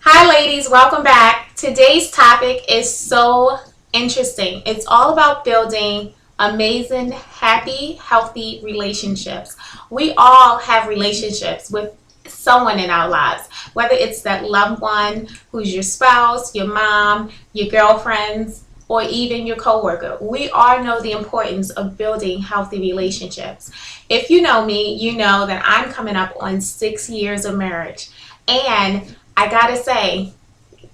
Hi ladies, welcome back. Today's topic is so interesting. It's all about building amazing, happy, healthy relationships. We all have relationships with someone in our lives, whether it's that loved one who's your spouse, your mom, your girlfriends, or even your coworker. We all know the importance of building healthy relationships. If you know me, you know that I'm coming up on 6 years of marriage. And I gotta say,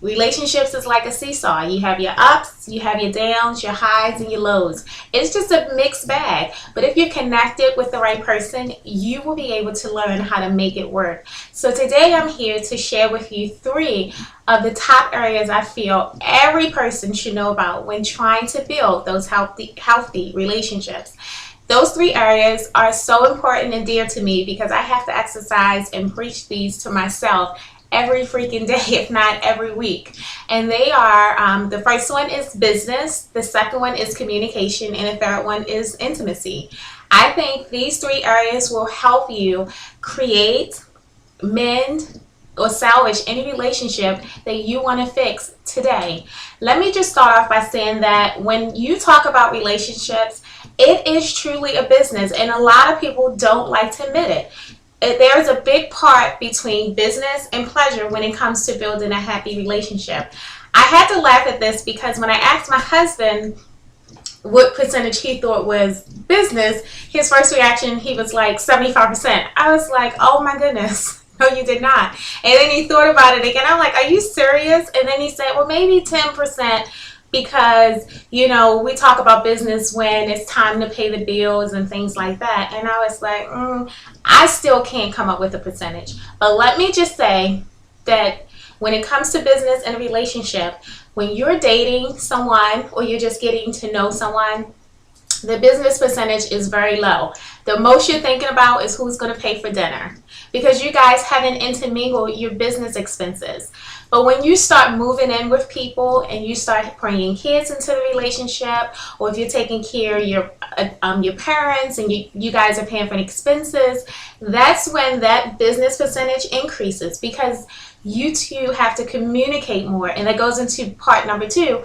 relationships is like a seesaw. You have your ups, you have your downs, your highs, and your lows. It's just a mixed bag. But if you're connected with the right person, you will be able to learn how to make it work. So today I'm here to share with you 3 of the top areas I feel every person should know about when trying to build those healthy relationships. Those 3 areas are so important and dear to me because I have to exercise and preach these to myself every freaking day, if not every week. And they are, the first one is business, the second one is communication, and the third one is intimacy. I think these 3 areas will help you create, mend, or salvage any relationship that you want to fix today. Let me just start off by saying that when you talk about relationships, it is truly a business, and a lot of people don't like to admit it. There's a big part between business and pleasure when it comes to building a happy relationship. I had to laugh at this because when I asked my husband what percentage he thought was business, his first reaction, he was like 75%. I was like, oh my goodness. No, you did not. And then he thought about it again. I'm like, are you serious? And then he said, well, maybe 10%. Because, you know, we talk about business when it's time to pay the bills and things like that. And I was like, I still can't come up with a percentage. But let me just say that when it comes to business and a relationship, when you're dating someone or you're just getting to know someone, the business percentage is very low. The most you're thinking about is who's going to pay for dinner, because you guys haven't intermingled your business expenses. But when you start moving in with people and you start bringing kids into the relationship, or if you're taking care of your parents and you guys are paying for the expenses, that's when that business percentage increases, because you two have to communicate more. And that goes into part number 2,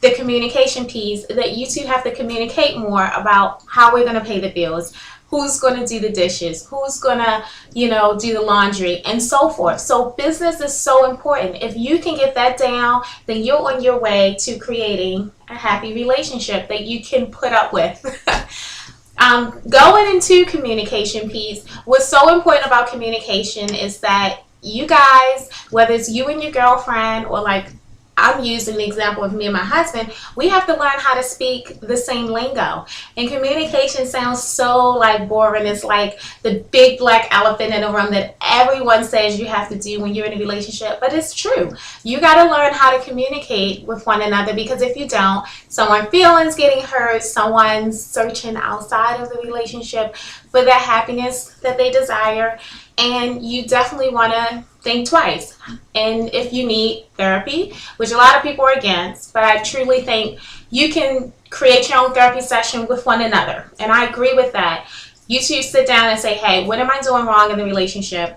the communication piece, that you two have to communicate more about how we're going to pay the bills, who's going to do the dishes, who's going to, do the laundry, and so forth. So business is so important. If you can get that down, then you're on your way to creating a happy relationship that you can put up with. Going into communication piece, what's so important about communication is that you guys, whether it's you and your girlfriend, or like I'm using the example of me and my husband, we have to learn how to speak the same lingo. And communication sounds so like boring. It's like the big black elephant in the room that everyone says you have to do when you're in a relationship, but it's true. You got to learn how to communicate with one another, because if you don't, someone's feelings getting hurt, someone's searching outside of the relationship for that happiness that they desire. And you definitely want to think twice. And if you need therapy, which a lot of people are against, but I truly think you can create your own therapy session with one another. And I agree with that. You two sit down and say, hey, what am I doing wrong in the relationship?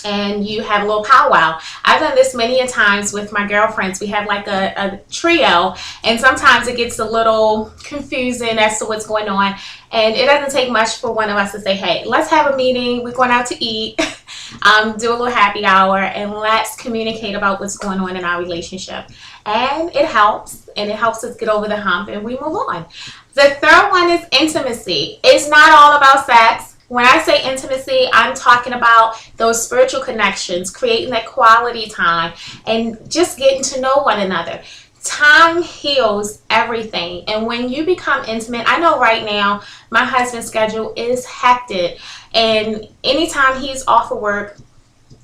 And you have a little powwow. I've done this many a times with my girlfriends. We have like a trio, and sometimes it gets a little confusing as to what's going on. And it doesn't take much for one of us to say, hey, let's have a meeting. We're going out to eat, do a little happy hour, and let's communicate about what's going on in our relationship. And it helps us get over the hump, and we move on. The third one is intimacy. It's not all about sex. When I say intimacy, I'm talking about those spiritual connections, creating that quality time, and just getting to know one another. Time heals everything. And when you become intimate, I know right now my husband's schedule is hectic, and anytime he's off of work,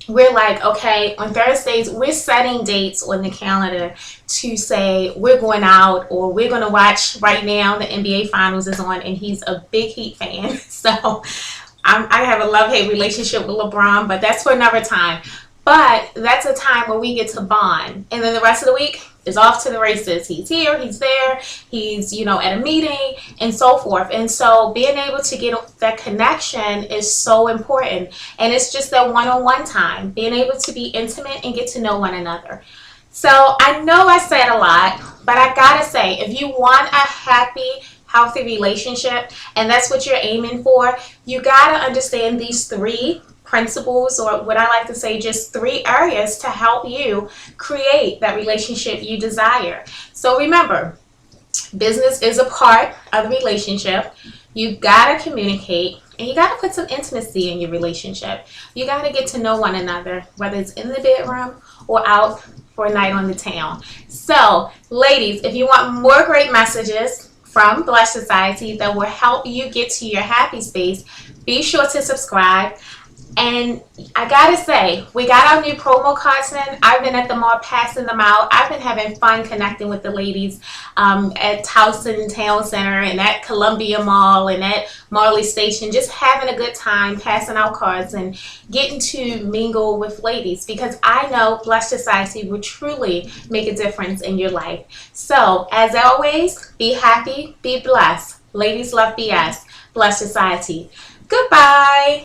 we're like, okay, on Thursdays, we're setting dates on the calendar to say we're going out, or we're going to watch. Right now, the NBA Finals is on, and he's a big Heat fan. So I have a love-hate relationship with LeBron, but that's for another time. But that's a time where we get to bond. And then the rest of the week, is off to the races. He's here, he's there, he's, at a meeting and so forth. And so being able to get that connection is so important. And it's just that one-on-one time, being able to be intimate and get to know one another. So I know I said a lot, but I gotta say, if you want a happy, healthy relationship, and that's what you're aiming for, you gotta understand these 3 principles, or what I like to say, just 3 areas to help you create that relationship you desire. So remember, business is a part of the relationship. You gotta communicate, and you gotta put some intimacy in your relationship. You gotta get to know one another, whether it's in the bedroom or out for a night on the town. So ladies, if you want more great messages from Blessed Society that will help you get to your happy space, be sure to subscribe. And I gotta say, we got our new promo cards in. I've been at the mall passing them out. I've been having fun connecting with the ladies at Towson Town Center and at Columbia Mall and at Marley Station, just having a good time passing out cards and getting to mingle with ladies, because I know Blessed Society will truly make a difference in your life. So as always, be happy, be blessed. Ladies love BS. Blessed Society. Goodbye.